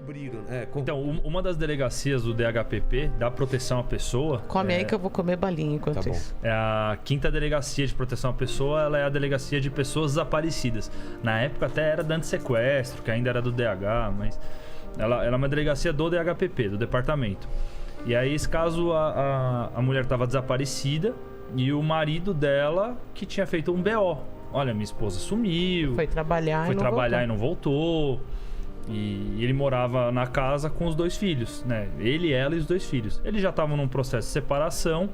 descobriram. Então, uma das delegacias do DHPP, da proteção à pessoa... Come aí que eu vou comer balinha enquanto isso. É a 5ª delegacia de proteção à pessoa, ela é a delegacia de pessoas desaparecidas. Na época até era da antissequestro, que ainda era do DH, mas ela é uma delegacia do DHPP, do departamento. E aí, esse caso, a mulher estava desaparecida e o marido dela que tinha feito um BO. Olha, minha esposa sumiu. Foi trabalhar e não voltou. E ele morava na casa com os 2 filhos, né? Ele, ela e os 2 filhos. Eles já estavam num processo de separação.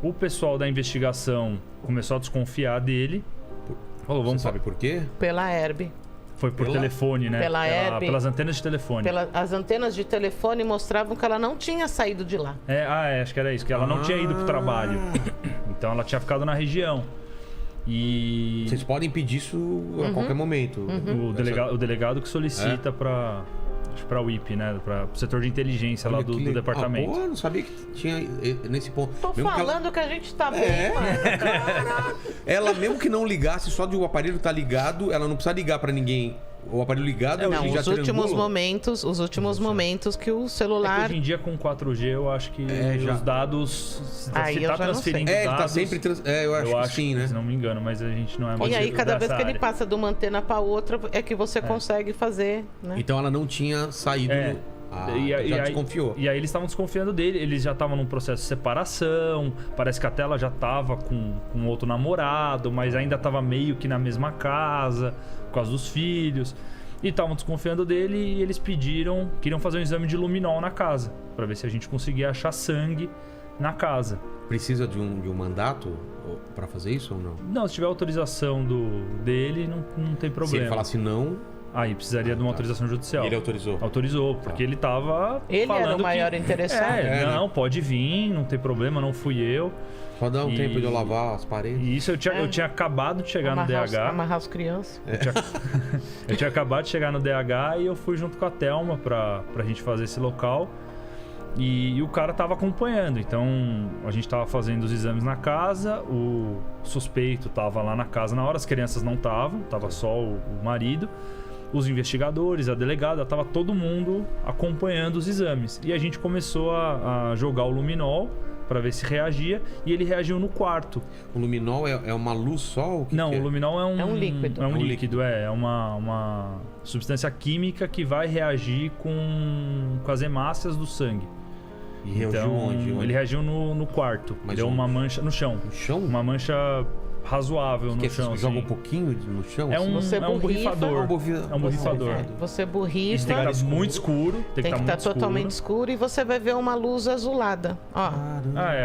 O pessoal da investigação começou a desconfiar dele. Falou, vamos saber por quê? Pela Herb. Foi por telefone, né? Pelas antenas de telefone. As antenas de telefone mostravam que ela não tinha saído de lá. Acho que era isso, que ela não tinha ido pro trabalho. Então ela tinha ficado na região. E... Vocês podem pedir isso a qualquer momento. O delegado que solicita pra UIP, né? Para o setor de inteligência lá do departamento. Pô, não sabia que tinha nesse ponto. Tô falando que a gente tá bem, mano. Ela mesmo que não ligasse, só de o aparelho tá ligado, ela não precisa ligar pra ninguém. O aparelho ligado, não, já os últimos momentos que o celular... hoje em dia com 4G eu acho que os dados... Aí tá transferindo dados... Ele tá sempre... eu acho que sim, né? Se não me engano, mas a gente não é mais... E aí cada vez que ele passa de uma antena pra outra é que você consegue fazer, né? Então ela não tinha saído... já desconfiou. E aí eles estavam desconfiando dele. Eles já estavam num processo de separação. Parece que até ela já tava com outro namorado, mas ainda tava meio que na mesma casa, por causa dos filhos. E estavam desconfiando dele e eles queriam fazer um exame de luminol na casa, pra ver se a gente conseguia achar sangue na casa. Precisa de um mandato pra fazer isso ou não? Não, se tiver autorização dele, não tem problema. Se ele falasse não... Aí precisaria de uma autorização judicial. E ele autorizou? Autorizou, porque ele tava Ele falando era o maior interessado. Não, pode vir, não tem problema, não fui eu. Só dá um tempo de eu lavar as paredes. E isso eu tinha acabado de chegar no DH. Amarrar as crianças. Eu tinha acabado de chegar no DH e eu fui junto com a Thelma pra gente fazer esse local. E o cara tava acompanhando, então a gente tava fazendo os exames na casa, o suspeito tava lá na casa na hora, as crianças não estavam, tava só o marido. Os investigadores, a delegada, tava todo mundo acompanhando os exames. E a gente começou a jogar o luminol para ver se reagia, e ele reagiu no quarto. O luminol é uma luz só? O o luminol é um líquido. É um líquido, é uma substância química que vai reagir com as hemácias do sangue. E reagiu onde? Ele reagiu no quarto. Mas deu uma mancha no chão. No chão? Uma mancha razoável no chão. Você joga um pouquinho no chão? É um borrifador. É um borrifador. Você borrifa. Isso tem que estar muito escuro. Tem que estar totalmente escuro e você vai ver uma luz azulada. Ó.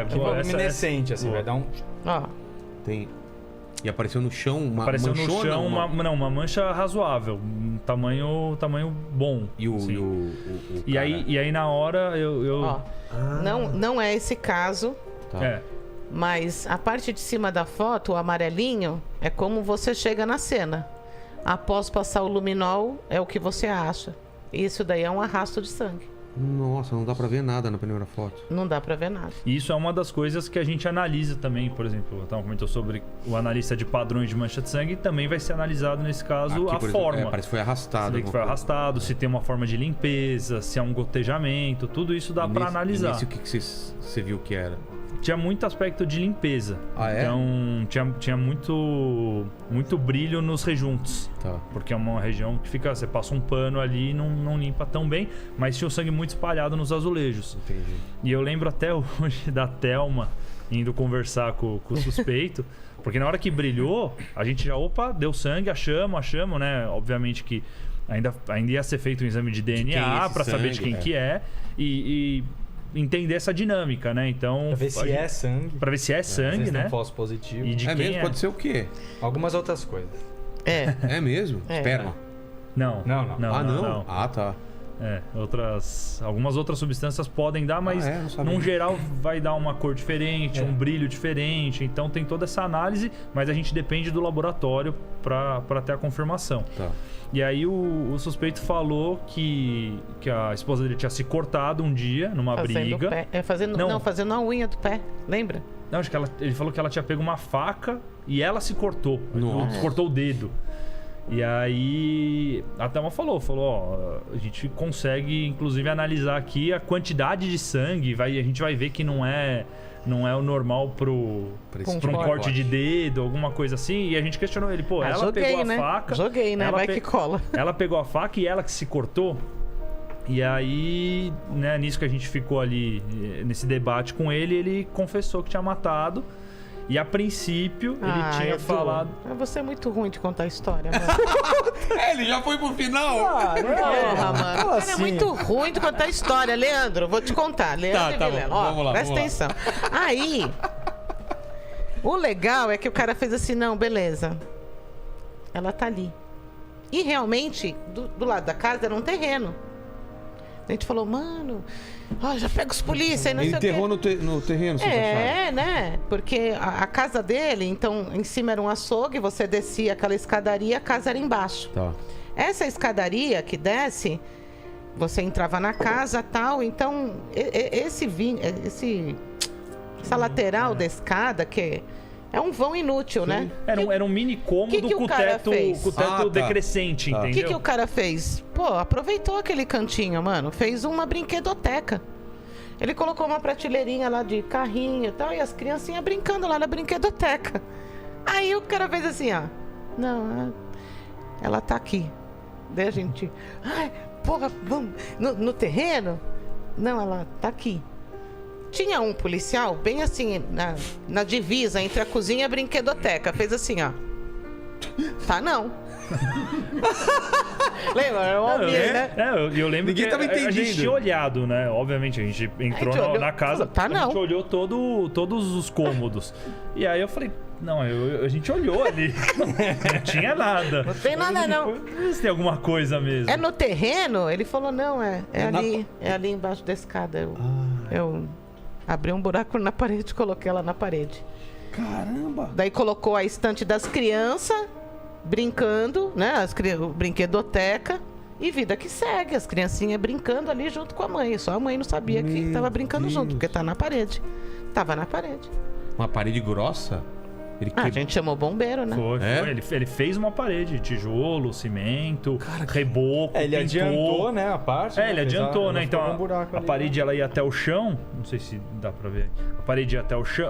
Tipo luminescente, assim, vai dar um... Ó. Tem... E apareceu no chão uma apareceu manchona? No chão uma mancha razoável. Um tamanho bom. E aí na hora eu... Ó, não é esse caso. Tá. Mas a parte de cima da foto, o amarelinho, é como você chega na cena. Após passar o luminol, é o que você acha. Isso daí é um arrasto de sangue. Nossa, não dá pra ver nada na primeira foto. Não dá pra ver nada. E isso é uma das coisas que a gente analisa também, por exemplo, então comentou sobre o analista de padrões de mancha de sangue, também vai ser analisado nesse caso a forma. Parece que foi arrastado. Se foi arrastado, se tem uma forma de limpeza, se é um gotejamento, tudo isso dá pra analisar. E nesse o que você viu que era? Tinha muito aspecto de limpeza. Então tinha muito brilho nos rejuntos. Tá. Porque é uma região que fica, você passa um pano ali e não limpa tão bem, mas tinha o sangue muito espalhado nos azulejos. Entendi. E eu lembro até hoje da Thelma indo conversar com o suspeito, porque na hora que brilhou, a gente já, deu sangue, achamos, né? Obviamente que ainda ia ser feito um exame de DNA para saber de quem que é. E entender essa dinâmica, né? Então, pra ver se é sangue. Pra ver se é sangue, né? Não falso positivo. E de quem mesmo? Pode ser o quê? Algumas outras coisas. É mesmo? Esperma? Não. Não. Ah, tá. Algumas outras substâncias podem dar, mas num geral vai dar uma cor diferente, um brilho diferente. Então tem toda essa análise, mas a gente depende do laboratório para ter a confirmação. Tá. E aí o suspeito falou que a esposa dele tinha se cortado um dia numa briga. Fazendo a unha do pé, lembra? Não, acho que ele falou que ela tinha pego uma faca e ela se cortou. Nossa. Cortou o dedo. E aí a Thelma falou, ó, a gente consegue inclusive analisar aqui a quantidade de sangue, a gente vai ver que não é o normal pra um corte de dedo, alguma coisa assim. E a gente questionou ele, pô, ela pegou a faca. Joguei, né? Vai que cola. Ela pegou a faca e ela que se cortou. E aí, né, nisso que a gente ficou ali, nesse debate com ele, ele confessou que tinha matado. E a princípio, ele tinha falado... Você é muito ruim de contar história, mano. Ele já foi pro final? Porra, mano. Assim? É muito ruim de contar história. Leandro, vou te contar. Leandro e Vilela. Ó, vamos lá, presta atenção. Aí, o legal é que o cara fez assim, não, beleza. Ela tá ali. E realmente, do lado da casa era um terreno. A gente falou, mano, ó, já pega os polícia e não sei o quê. Ele enterrou no terreno, vocês acharam? Né? Porque a casa dele, então, em cima era um açougue, você descia aquela escadaria, a casa era embaixo. Tá. Essa escadaria que desce, você entrava na casa e tal, então, essa lateral da escada, que é um vão inútil, né? Era um mini cômodo com o teto decrescente, entendeu? O que o cara fez? Pô, aproveitou aquele cantinho, mano. Fez uma brinquedoteca. Ele colocou uma prateleirinha lá de carrinho e tal, e as criancinhas brincando lá na brinquedoteca. Aí o cara fez assim, ó. Não, ela tá aqui. Daí a gente... Ai, porra, vamos... No terreno? Não, ela tá aqui. Tinha um policial, bem assim, na divisa entre a cozinha e a brinquedoteca. Fez assim, ó. Tá, não. Lembra? Era uma né? Eu lembro Ninguém que tava entendendo. A gente tinha olhado, né? Obviamente, a gente entrou na casa, tá, a gente olhou todos os cômodos. E aí eu falei, não, a gente olhou ali. Não tinha nada. Não tem nada, não. Se tem alguma coisa mesmo. É no terreno? Ele falou, não, é ali embaixo da escada. Eu abri um buraco na parede e coloquei ela na parede. Caramba! Daí colocou a estante das crianças, brincando, né? Brinquedoteca. E vida que segue. As criancinhas brincando ali junto com a mãe. Só a mãe não sabia que tava brincando junto, porque tá na parede. Tava na parede. Uma parede grossa? A gente chamou bombeiro, né? Foi. Ele fez uma parede, tijolo, cimento, reboco, ele pintou. adiantou, né, a parte. Ele adiantou, né? Então a parede ela ia até o chão, não sei se dá pra ver. A parede ia até o chão,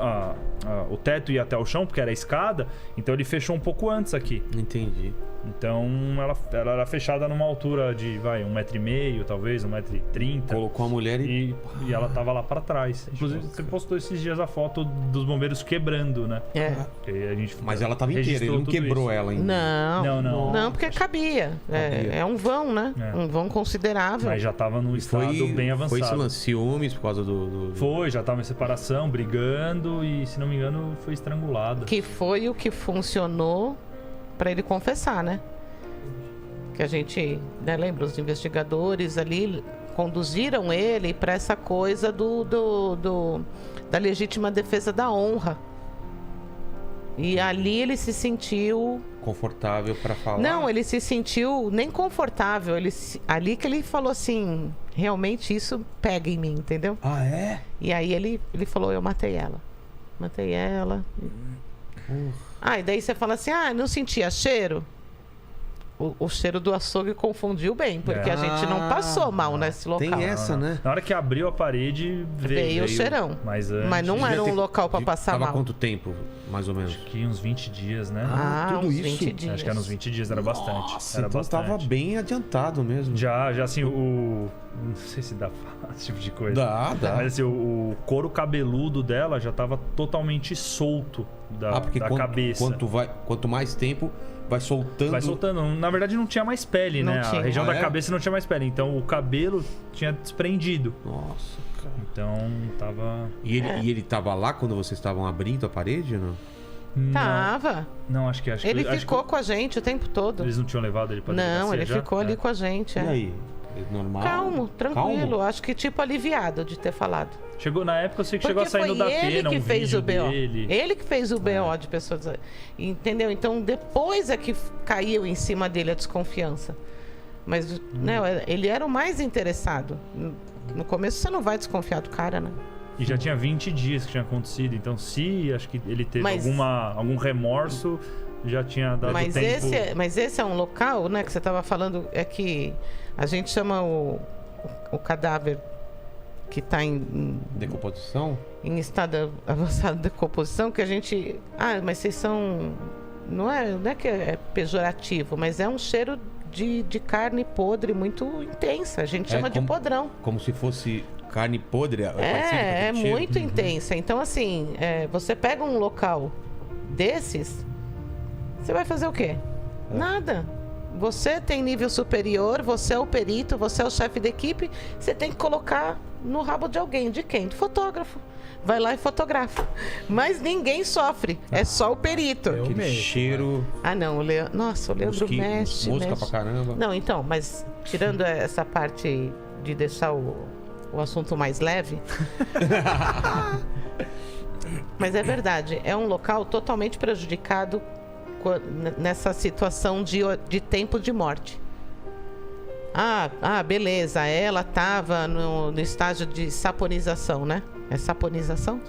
o teto ia até o chão, porque era a escada. Então ele fechou um pouco antes aqui. Entendi. Então ela era fechada numa altura de, 1,5 m, talvez, 1,30 m. Colocou a mulher e ela tava lá pra trás. Inclusive, você postou esses dias a foto dos bombeiros quebrando, né? Mas ela tava inteira, ele não quebrou ela ainda. Não, porque cabia. É um vão, né? Um vão considerável. Mas já tava num estado bem avançado. Foi ciúmes por causa do... Foi, já tava em separação, brigando e, se não me engano, foi estrangulado. Que foi o que funcionou para ele confessar, né? Que a gente, né, lembra, os investigadores ali conduziram ele para essa coisa da legítima defesa da honra. E ali ele se sentiu confortável para falar. Não, ele se sentiu nem confortável. Ali que ele falou assim, realmente isso pega em mim, entendeu? Ah, é? E aí ele falou, eu matei ela. Matei ela. E daí você fala assim, não sentia cheiro? O cheiro do açougue confundiu bem, porque a gente não passou mal nesse local. Tem essa, né? Na hora que abriu a parede, veio o cheirão. Mas não era um local pra passar mal. Tava quanto tempo, mais ou menos? Acho que uns 20 dias, né? Tudo uns isso? 20 dias. Acho que era uns 20 dias, era bastante. Nossa, era então bastante. tava bem adiantado mesmo. Já assim, não sei se dá esse tipo de coisa. Dá. Mas assim, o couro cabeludo dela já tava totalmente solto da cabeça. Quanto mais tempo... Vai soltando. Na verdade, não tinha mais pele, né? A região da cabeça não tinha mais pele. Então, o cabelo tinha desprendido. Nossa, cara. Então, tava... E ele tava lá quando vocês estavam abrindo a parede, ou não? Tava. Não, acho que... Ele ficou com a gente o tempo todo. Eles não tinham levado ele pra delegacia? Não, ele ficou ali com a gente. E aí? Normal? Calmo, tranquilo. Calmo? Acho que tipo aliviado de ter falado. Na época eu sei que chegou a sair no Datena um vídeo dele. Ele que fez o BO de pessoas. Entendeu? Então depois é que caiu em cima dele a desconfiança. Mas né, ele era o mais interessado. No começo você não vai desconfiar do cara, né? E já tinha 20 dias que tinha acontecido. Então acho que ele teve algum remorso, já tinha dado Mas tempo. esse é um local, né, que você estava falando, é que a gente chama o cadáver que está em Decomposição? estado avançado de decomposição, que a gente... Ah, mas vocês são... Não é que é pejorativo, mas é um cheiro de carne podre muito intensa. A gente chama de podrão. Como se fosse carne podre? É muito intensa. Então, assim, você pega um local desses, você vai fazer o quê? Nada. Você tem nível superior, você é o perito, você é o chefe da equipe, você tem que colocar no rabo de alguém. De quem? Do fotógrafo. Vai lá e fotografa. Mas ninguém sofre, é só o perito. Aquele cheiro... Ah, não, o Leandro... Nossa, o Leandro mexe. Mosca pra caramba. Não, então, mas tirando essa parte de deixar o assunto mais leve... Mas é verdade, é um local totalmente prejudicado nessa situação de tempo de morte. Beleza, ela estava no estágio de saponização, né? É saponização?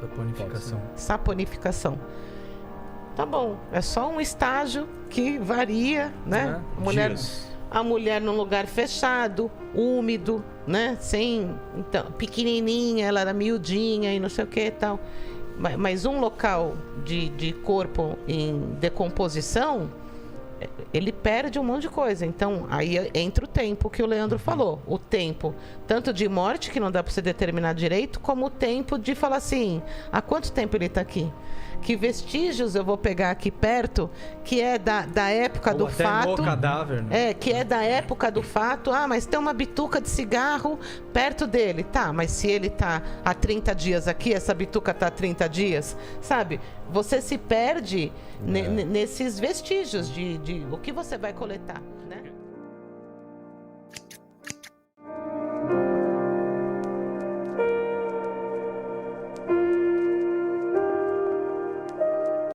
Saponificação. Tá bom, é só um estágio que varia, né? A mulher num lugar fechado, úmido, né? Então, pequenininha, ela era miudinha e não sei o que e tal. Mas um local de corpo em decomposição, ele perde um monte de coisa. Então, aí entra o tempo que o Leandro falou. O tempo, tanto de morte, que não dá para você determinar direito, como o tempo de falar assim, há quanto tempo ele está aqui? Que vestígios eu vou pegar aqui perto, que é da época do fato. No cadáver, né? Que é da época do fato. Mas tem uma bituca de cigarro perto dele. Tá, mas se ele tá há 30 dias aqui, essa bituca tá há 30 dias, sabe? Você se perde nesses vestígios de o que você vai coletar.